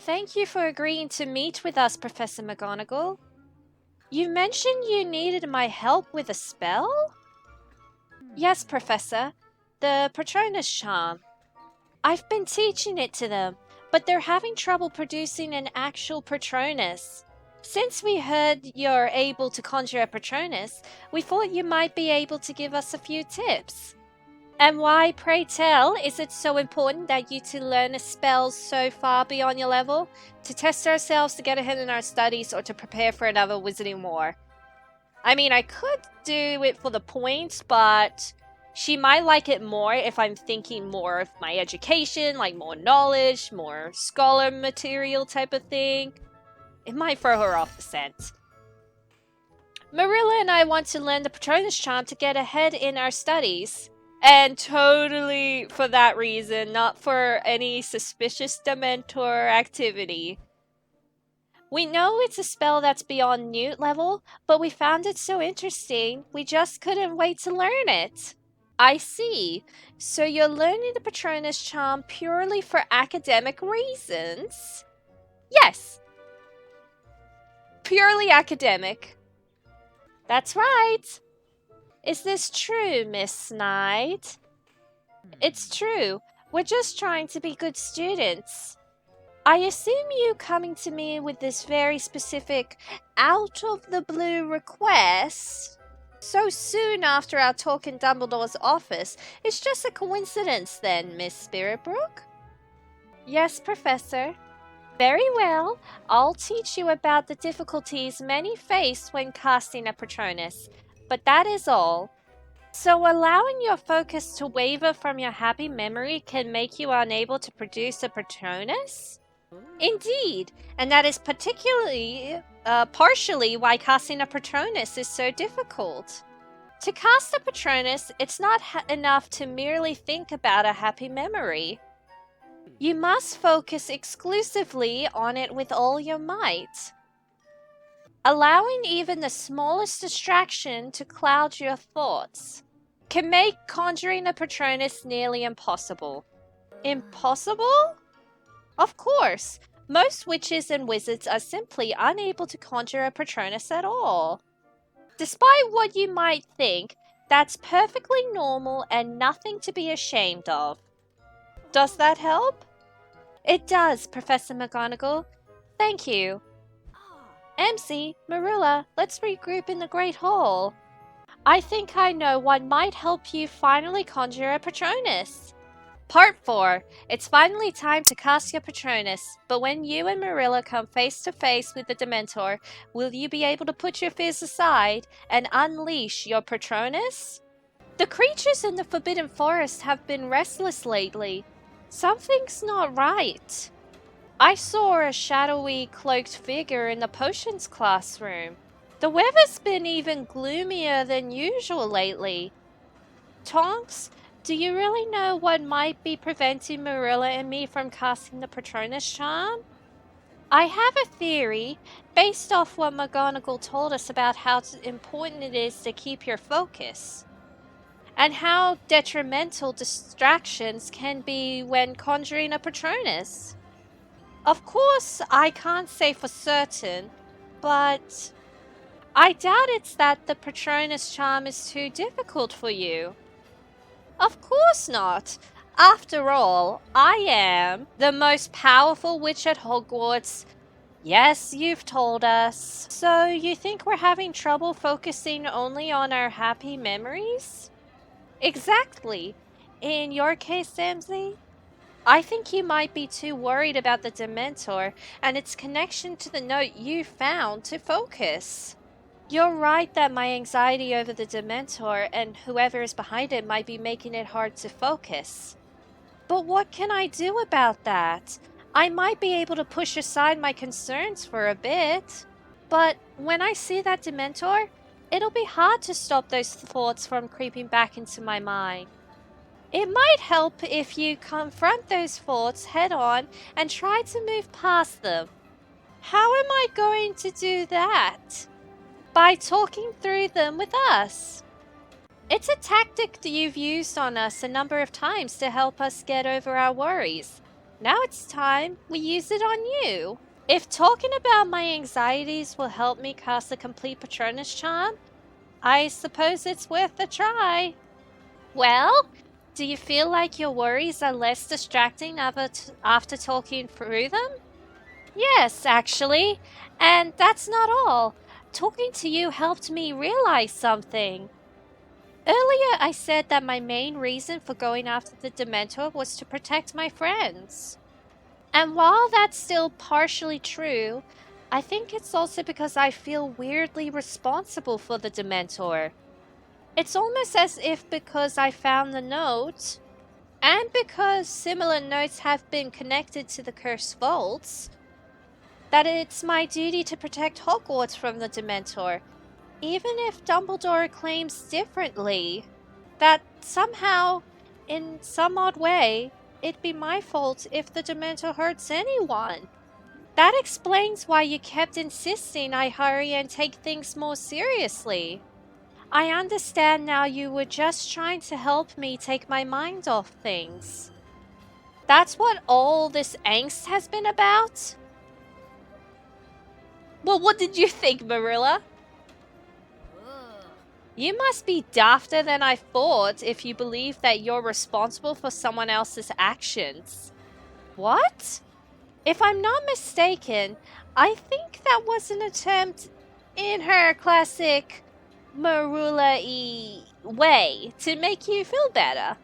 Thank you for agreeing to meet with us, Professor McGonagall. You mentioned you needed my help with a spell? Yes, Professor. The Patronus charm. I've been teaching it to them, but they're having trouble producing an actual Patronus. Since we heard you're able to conjure a Patronus, we thought you might be able to give us a few tips. And why, pray tell, is it so important that you to learn a spell so far beyond your level? To test ourselves, to get ahead in our studies, or to prepare for another wizarding war? I mean, I could do it for the points, but she might like it more if I'm thinking more of my education, like more knowledge, more scholar material type of thing. It might throw her off the scent. Marilla and I want to learn the Patronus charm to get ahead in our studies. And totally for that reason, not for any suspicious Dementor activity. We know it's a spell that's beyond Newt level, but we found it so interesting, we just couldn't wait to learn it. I see. So you're learning the Patronus charm purely for academic reasons? Yes. Purely academic. That's right. Is this true, Miss Knight? It's true. We're just trying to be good students. I assume you coming to me with this very specific, out-of-the-blue request so soon after our talk in Dumbledore's office is just a coincidence then, Miss Spiritbrook? Yes, Professor. Very well. I'll teach you about the difficulties many face when casting a Patronus. But that is all. So allowing your focus to waver from your happy memory can make you unable to produce a Patronus? Indeed, and that is partially why casting a Patronus is so difficult. To cast a Patronus, it's not enough to merely think about a happy memory. You must focus exclusively on it with all your might. Allowing even the smallest distraction to cloud your thoughts can make conjuring a Patronus nearly impossible. Impossible? Of course, most witches and wizards are simply unable to conjure a Patronus at all. Despite what you might think, that's perfectly normal and nothing to be ashamed of. Does that help? It does, Professor McGonagall. Thank you. Emmzy, Marilla, let's regroup in the Great Hall. I think I know what might help you finally conjure a Patronus. Part 4. It's finally time to cast your Patronus, but when you and Marilla come face to face with the Dementor, will you be able to put your fears aside and unleash your Patronus? The creatures in the Forbidden Forest have been restless lately. Something's not right. I saw a shadowy, cloaked figure in the potions classroom. The weather's been even gloomier than usual lately. Tonks, do you really know what might be preventing Marilla and me from casting the Patronus charm? I have a theory, based off what McGonagall told us about how important it is to keep your focus, and how detrimental distractions can be when conjuring a Patronus. Of course, I can't say for certain, but I doubt it's that the Patronus charm is too difficult for you. Of course not. After all, I am the most powerful witch at Hogwarts. Yes, you've told us. So you think we're having trouble focusing only on our happy memories? Exactly. In your case, Emmzy, I think you might be too worried about the Dementor and its connection to the note you found to focus. You're right that my anxiety over the Dementor and whoever is behind it might be making it hard to focus. But what can I do about that? I might be able to push aside my concerns for a bit. But when I see that Dementor, it'll be hard to stop those thoughts from creeping back into my mind. It might help if you confront those thoughts head on and try to move past them. How am I going to do that? By talking through them with us. It's a tactic that you've used on us a number of times to help us get over our worries. Now it's time we use it on you. If talking about my anxieties will help me cast a complete Patronus charm, I suppose it's worth a try. Well, do you feel like your worries are less distracting after talking through them? Yes, actually. And that's not all. Talking to you helped me realize something. Earlier, I said that my main reason for going after the Dementor was to protect my friends. And while that's still partially true, I think it's also because I feel weirdly responsible for the Dementor. It's almost as if because I found the note, and because similar notes have been connected to the cursed vaults, that it's my duty to protect Hogwarts from the Dementor, even if Dumbledore claims differently. That somehow, in some odd way, it'd be my fault if the Dementor hurts anyone. That explains why you kept insisting I hurry and take things more seriously. I understand now you were just trying to help me take my mind off things. That's what all this angst has been about? Well, what did you think, Marilla? You must be dafter than I thought if you believe that you're responsible for someone else's actions. What? If I'm not mistaken, I think that was an attempt in her classic Marula-y way to make you feel better.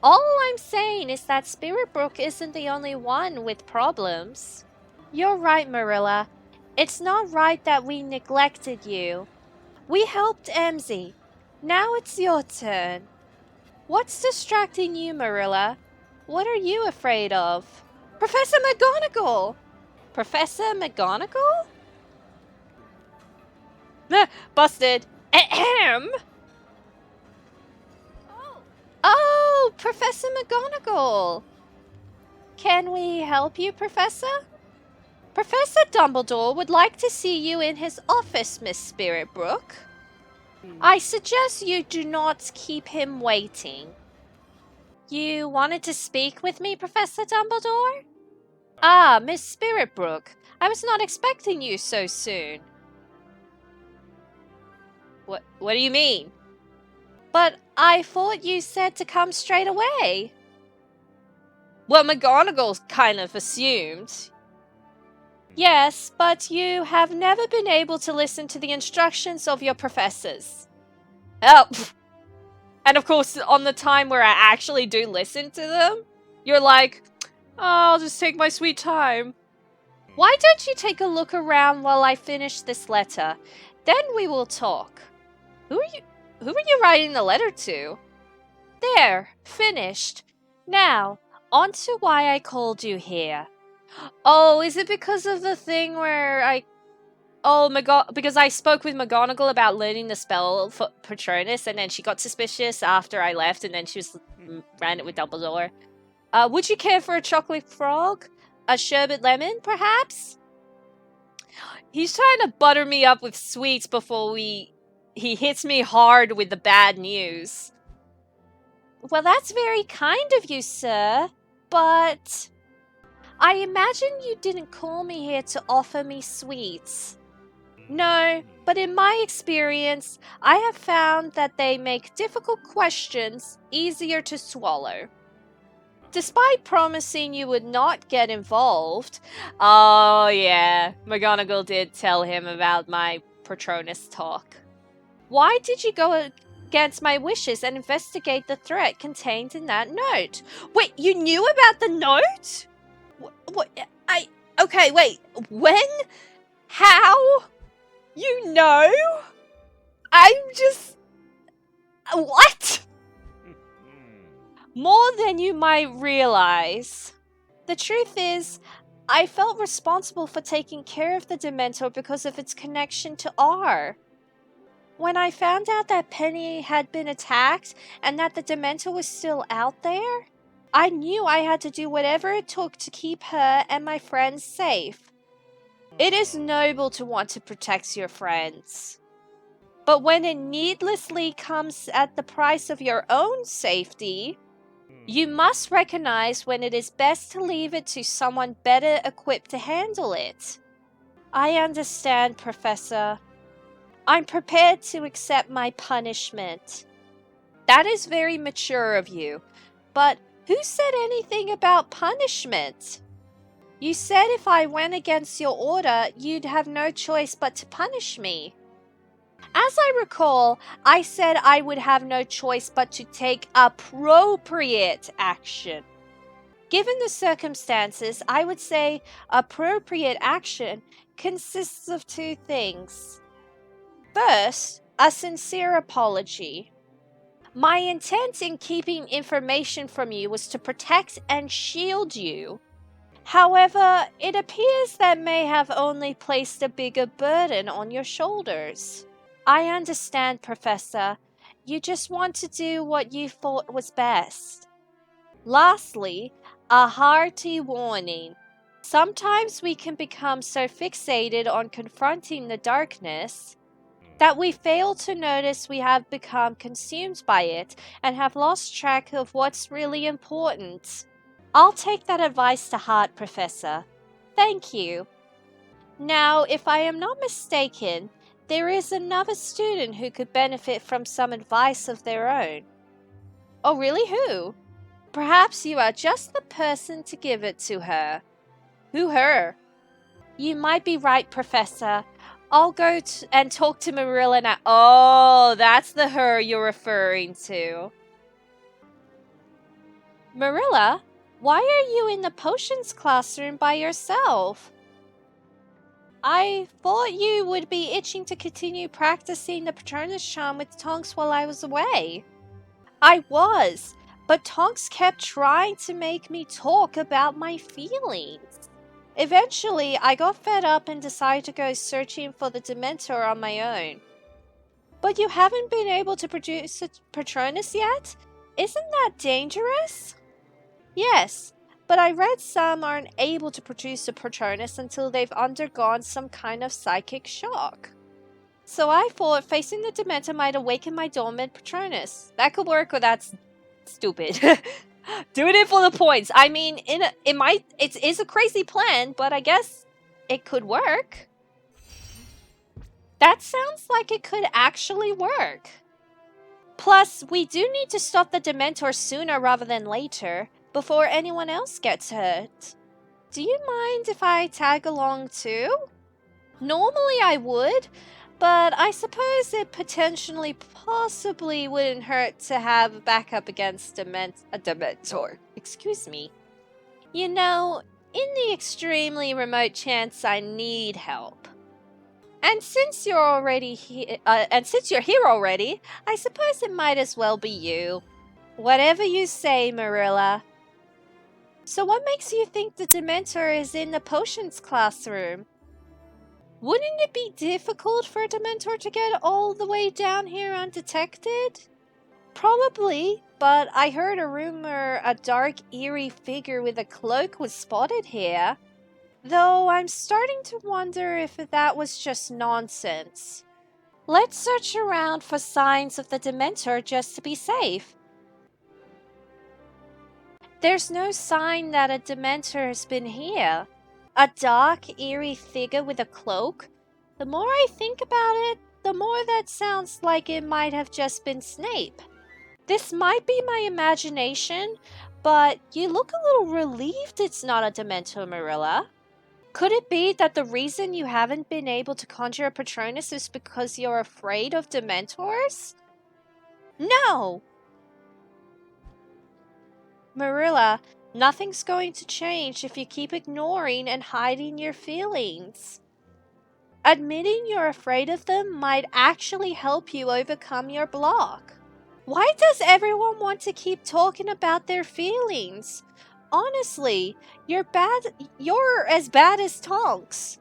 All I'm saying is that Spirit Brook isn't the only one with problems. You're right, Marilla. It's not right that we neglected you. We helped Emmzy. Now it's your turn. What's distracting you, Marilla? What are you afraid of? Professor McGonagall! Professor McGonagall? Busted. Ahem! Oh, Professor McGonagall! Can we help you, Professor? Professor Dumbledore would like to see you in his office, Miss Spirit Brook. I suggest you do not keep him waiting. You wanted to speak with me, Professor Dumbledore? Ah, Miss Spirit Brook. I was not expecting you so soon. What do you mean? But I thought you said to come straight away. Well, McGonagall kind of assumed. Yes, but you have never been able to listen to the instructions of your professors. Oh, and of course, on the time where I actually do listen to them, you're like, oh, I'll just take my sweet time. Why don't you take a look around while I finish this letter? Then we will talk. Who are you writing the letter to? There, finished. Now, on to why I called you here. Oh, is it because of the thing where because I spoke with McGonagall about learning the spell for Patronus, and then she got suspicious after I left, and then she ran it with Dumbledore. Would you care for a chocolate frog? A sherbet lemon, perhaps? He's trying to butter me up with sweets before he hits me hard with the bad news. Well, that's very kind of you, sir, but I imagine you didn't call me here to offer me sweets. No, but in my experience, I have found that they make difficult questions easier to swallow. Despite promising you would not get involved, oh yeah, McGonagall did tell him about my Patronus talk. Why did you go against my wishes and investigate the threat contained in that note? Wait, you knew about the note? Okay, wait, when? How? You know? I'm just... What? More than you might realize. The truth is, I felt responsible for taking care of the Dementor because of its connection to R. When I found out that Penny had been attacked and that the Dementor was still out there, I knew I had to do whatever it took to keep her and my friends safe. It is noble to want to protect your friends. But when it needlessly comes at the price of your own safety, You must recognize when it is best to leave it to someone better equipped to handle it. I understand, Professor. I'm prepared to accept my punishment. That is very mature of you. But who said anything about punishment? You said if I went against your order, you'd have no choice but to punish me. As I recall, I said I would have no choice but to take appropriate action. Given the circumstances, I would say appropriate action consists of two things. First, a sincere apology. My intent in keeping information from you was to protect and shield you. However, it appears that may have only placed a bigger burden on your shoulders. I understand, Professor. You just want to do what you thought was best. Lastly, a hearty warning. Sometimes we can become so fixated on confronting the darkness that we fail to notice we have become consumed by it and have lost track of what's really important. I'll take that advice to heart, Professor. Thank you. Now, if I am not mistaken, there is another student who could benefit from some advice of their own. Oh, really? Who? Perhaps you are just the person to give it to her. Who her? You might be right, Professor. I'll go and talk to Marilla now. Oh, that's the her you're referring to. Marilla, why are you in the potions classroom by yourself? I thought you would be itching to continue practicing the Patronus charm with Tonks while I was away. I was, but Tonks kept trying to make me talk about my feelings. Eventually, I got fed up and decided to go searching for the Dementor on my own. But you haven't been able to produce a Patronus yet? Isn't that dangerous? Yes, but I read some aren't able to produce a Patronus until they've undergone some kind of psychic shock. So I thought facing the Dementor might awaken my dormant Patronus. That could work, or that's stupid. Doing it for the points. I mean, it is a crazy plan, but I guess it could work. That sounds like it could actually work. Plus, we do need to stop the Dementor sooner rather than later, before anyone else gets hurt. Do you mind if I tag along too? Normally I would, but I suppose it possibly wouldn't hurt to have a backup against a Dementor. Excuse me. You know, in the extremely remote chance I need help. And since you're here already, I suppose it might as well be you. Whatever you say, Marilla. So what makes you think the Dementor is in the potions classroom? Wouldn't it be difficult for a Dementor to get all the way down here undetected? Probably, but I heard a rumor a dark, eerie figure with a cloak was spotted here. Though I'm starting to wonder if that was just nonsense. Let's search around for signs of the Dementor just to be safe. There's no sign that a Dementor has been here. A dark, eerie figure with a cloak? The more I think about it, the more that sounds like it might have just been Snape. This might be my imagination, but you look a little relieved it's not a Dementor, Marilla. Could it be that the reason you haven't been able to conjure a Patronus is because you're afraid of Dementors? No! Marilla, nothing's going to change if you keep ignoring and hiding your feelings. Admitting you're afraid of them might actually help you overcome your block. Why does everyone want to keep talking about their feelings? Honestly, you're as bad as Tonks.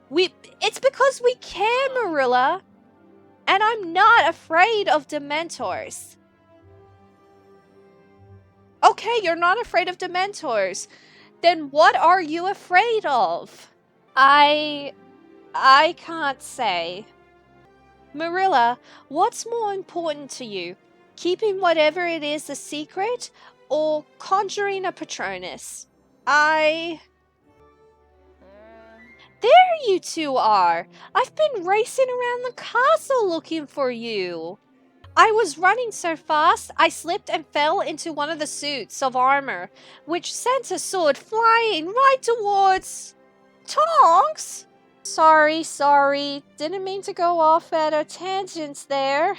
It's because we care, Marilla. And I'm not afraid of Dementors. Okay, you're not afraid of Dementors. Then what are you afraid of? I can't say. Marilla, what's more important to you? Keeping whatever it is a secret, or conjuring a Patronus? There you two are! I've been racing around the castle looking for you. I was running so fast, I slipped and fell into one of the suits of armor, which sent a sword flying right towards... Tonks? Sorry. Didn't mean to go off at a tangent there.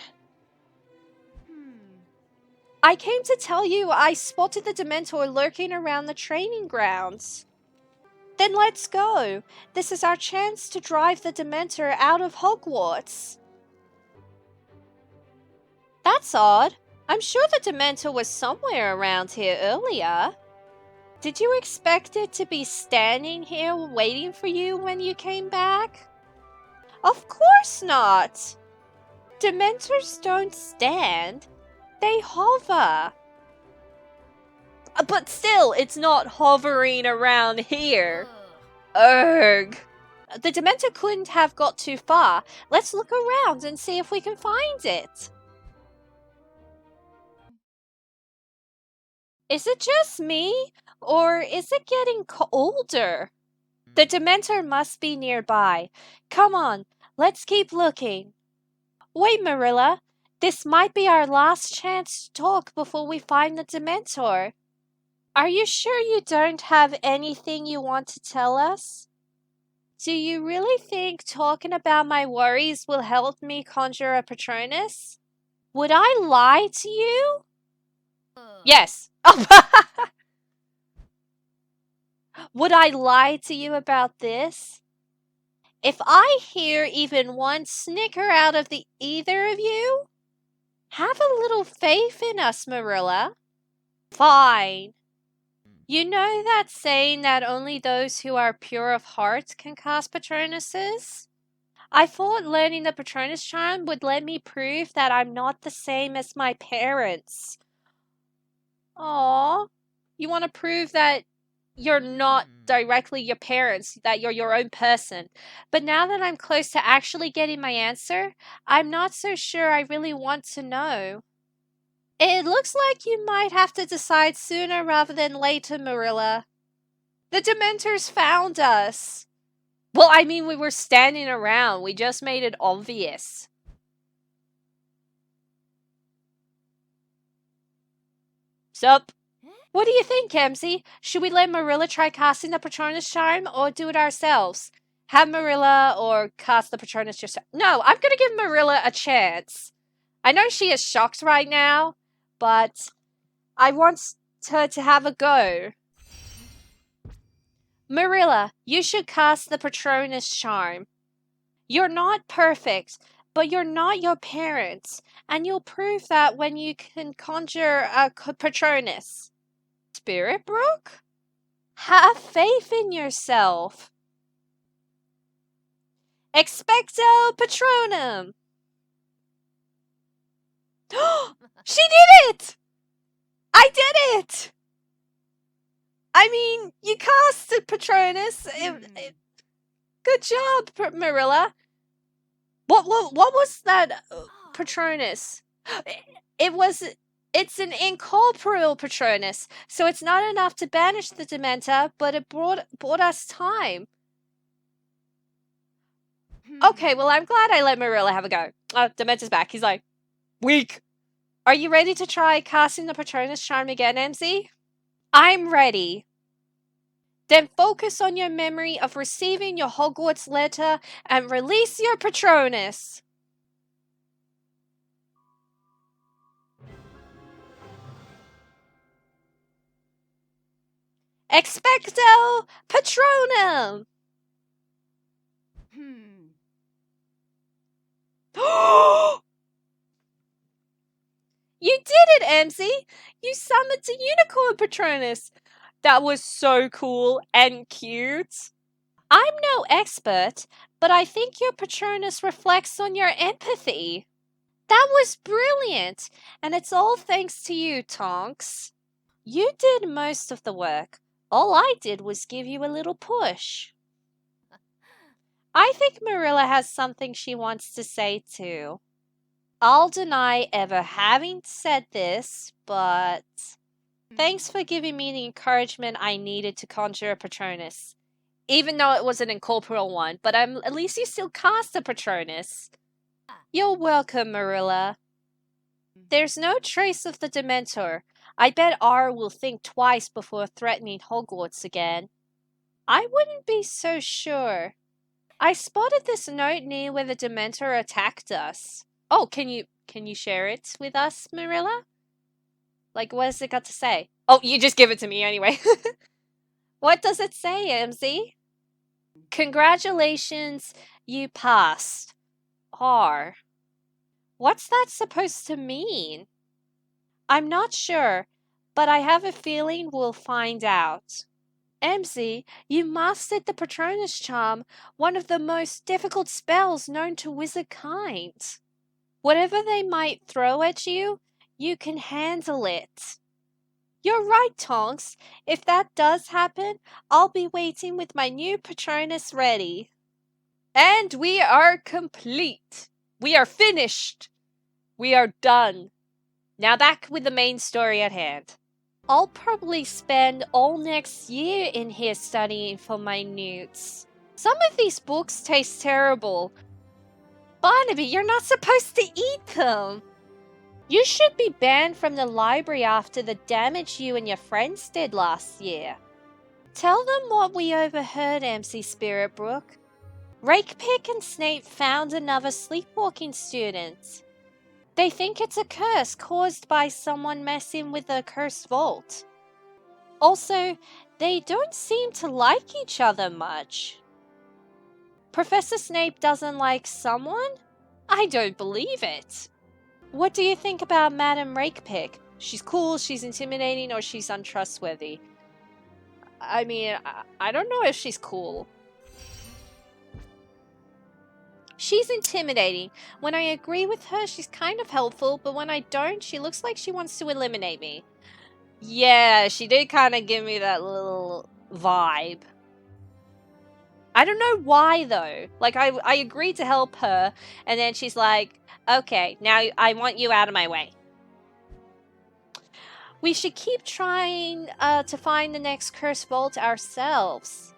I came to tell you I spotted the Dementor lurking around the training grounds. Then let's go. This is our chance to drive the Dementor out of Hogwarts. That's odd. I'm sure the Dementor was somewhere around here earlier. Did you expect it to be standing here waiting for you when you came back? Of course not! Dementors don't stand. They hover. But still, it's not hovering around here. Ugh. The Dementor couldn't have got too far. Let's look around and see if we can find it. Is it just me? Or is it getting older? The Dementor must be nearby. Come on, let's keep looking. Wait, Marilla. This might be our last chance to talk before we find the Dementor. Are you sure you don't have anything you want to tell us? Do you really think talking about my worries will help me conjure a Patronus? Would I lie to you? Yes. Would I lie to you about this? If I hear even one snicker out of either of you, have a little faith in us, Marilla. Fine. You know that saying that only those who are pure of heart can cast Patronuses? I thought learning the Patronus charm would let me prove that I'm not the same as my parents. Aww. You want to prove that you're not directly your parents, that you're your own person. But now that I'm close to actually getting my answer, I'm not so sure I really want to know. It looks like you might have to decide sooner rather than later, Marilla. The Dementors found us. Well, I mean, we were standing around. We just made it obvious. Sup? What do you think, Emmzy? Should we let Marilla try casting the Patronus charm or do it ourselves? Have Marilla or cast the Patronus yourself? No, I'm gonna give Marilla a chance. I know she is shocked right now, but I want her to have a go. Marilla, you should cast the Patronus charm. You're not perfect, but you're not your parents, and you'll prove that when you can conjure a Patronus. Spirit Brook? Have faith in yourself. Expecto Patronum! She did it! I did it! I mean, you casted Patronus. Good job, Marilla. What was that Patronus? It's an incorporeal Patronus, so it's not enough to banish the Dementor, but it brought us time. Okay, well, I'm glad I let Marilla have a go. Dementor's back. He's like, weak. Are you ready to try casting the Patronus charm again, Emmzy? I'm ready. Then focus on your memory of receiving your Hogwarts letter and release your Patronus. Expecto Patronum! You did it, Emmzy! You summoned a unicorn Patronus! That was so cool and cute. I'm no expert, but I think your Patronus reflects on your empathy. That was brilliant, and it's all thanks to you, Tonks. You did most of the work. All I did was give you a little push. I think Marilla has something she wants to say too. I'll deny ever having said this, but thanks for giving me the encouragement I needed to conjure a Patronus. Even though it was an incorporeal one, but at least you still cast a Patronus. You're welcome, Marilla. There's no trace of the Dementor. I bet R will think twice before threatening Hogwarts again. I wouldn't be so sure. I spotted this note near where the Dementor attacked us. Oh, can you share it with us, Marilla? Like, what has it got to say? Oh, you just give it to me anyway. What does it say, Emmzy? Congratulations, you passed. R. What's that supposed to mean? I'm not sure, but I have a feeling we'll find out. Emmzy, you mastered the Patronus charm, one of the most difficult spells known to wizard kind. Whatever they might throw at you, you can handle it. You're right, Tonks. If that does happen, I'll be waiting with my new Patronus ready. And we are complete. We are finished. We are done. Now back with the main story at hand. I'll probably spend all next year in here studying for my newts. Some of these books taste terrible. Barnaby, you're not supposed to eat them. You should be banned from the library after the damage you and your friends did last year. Tell them what we overheard, Emmzy Spiritbrook. Rakepick and Snape found another sleepwalking student. They think it's a curse caused by someone messing with the cursed vault. Also, they don't seem to like each other much. Professor Snape doesn't like someone? I don't believe it. What do you think about Madame Rakepick? She's cool, she's intimidating, or she's untrustworthy? I mean, I don't know if she's cool. She's intimidating. When I agree with her, she's kind of helpful, but when I don't, she looks like she wants to eliminate me. Yeah, she did kind of give me that little vibe. I don't know why, though. Like, I agreed to help her, and then she's like, okay, now I want you out of my way. We should keep trying to find the next cursed vault ourselves.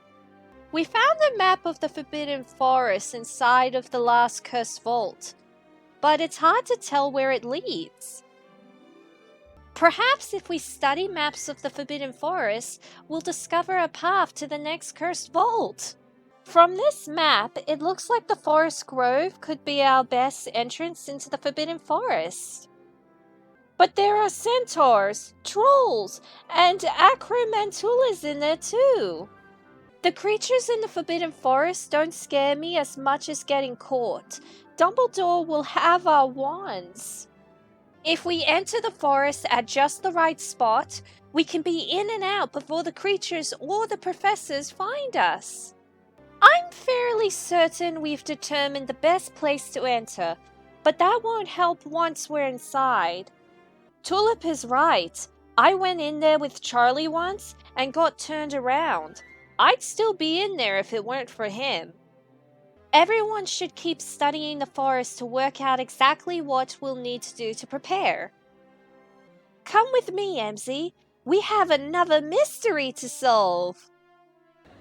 We found a map of the Forbidden Forest inside of the last cursed vault, but it's hard to tell where it leads. Perhaps if we study maps of the Forbidden Forest, we'll discover a path to the next cursed vault. From this map, it looks like the Forest Grove could be our best entrance into the Forbidden Forest. But there are centaurs, trolls, and acromantulas in there too. The creatures in the Forbidden Forest don't scare me as much as getting caught. Dumbledore will have our wands. If we enter the forest at just the right spot, we can be in and out before the creatures or the professors find us. I'm fairly certain we've determined the best place to enter, but that won't help once we're inside. Tulip is right. I went in there with Charlie once and got turned around. I'd still be in there if it weren't for him. Everyone should keep studying the forest to work out exactly what we'll need to do to prepare. Come with me, Emmzy. We have another mystery to solve.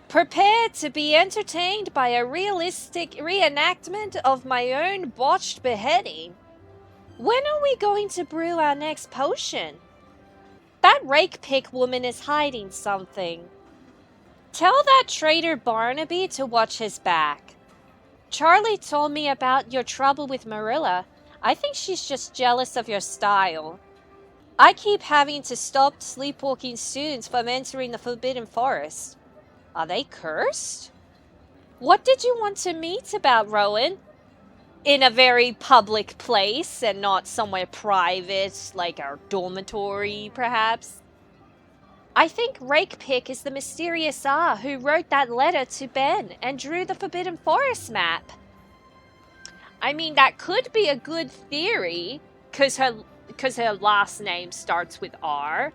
Prepare to be entertained by a realistic reenactment of my own botched beheading. When are we going to brew our next potion? That Rakepick woman is hiding something. Tell that traitor Barnaby to watch his back. Charlie told me about your trouble with Marilla. I think she's just jealous of your style. I keep having to stop sleepwalking students from entering the Forbidden Forest. Are they cursed? What did you want to meet about, Rowan? In a very public place and not somewhere private, like our dormitory, perhaps? I think Rakepick is the mysterious R who wrote that letter to Ben and drew the Forbidden Forest map. I mean, that could be a good theory, because her last name starts with R,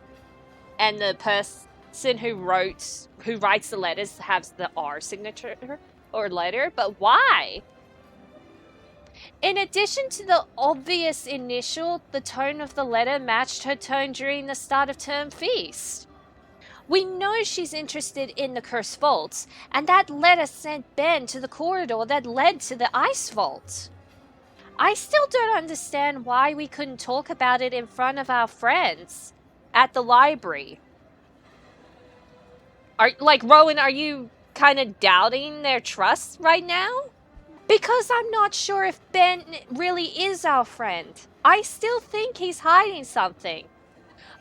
and the person who writes the letters has the R signature or letter, but why? In addition to the obvious initial, the tone of the letter matched her tone during the start of term feast. We know she's interested in the cursed vaults, and that letter sent Ben to the corridor that led to the ice vault. I still don't understand why we couldn't talk about it in front of our friends at the library. Rowan, are you kind of doubting their trust right now? Because I'm not sure if Ben really is our friend. I still think he's hiding something.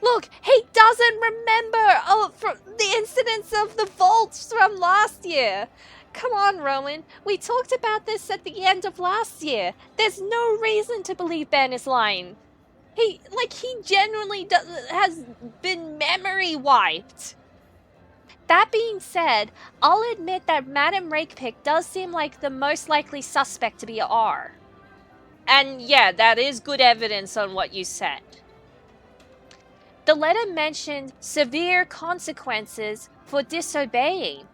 Look, he doesn't remember from the incidents of the vaults from last year. Come on, Rowan. We talked about this at the end of last year. There's no reason to believe Ben is lying. He genuinely has been memory wiped. That being said, I'll admit that Madame Rakepick does seem like the most likely suspect to be R. And yeah, that is good evidence on what you said. The letter mentioned severe consequences for disobeying.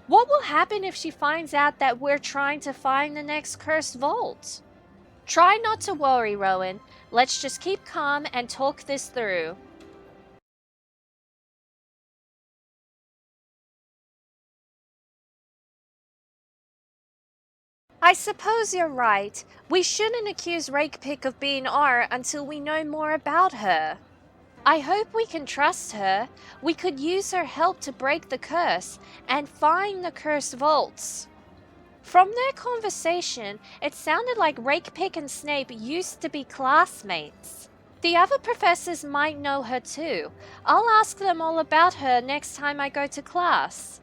What will happen if she finds out that we're trying to find the next cursed vault? Try not to worry, Rowan. Let's just keep calm and talk this through. I suppose you're right. We shouldn't accuse Rakepick of being R until we know more about her. I hope we can trust her. We could use her help to break the curse and find the cursed vaults. From their conversation, it sounded like Rakepick and Snape used to be classmates. The other professors might know her too. I'll ask them all about her next time I go to class.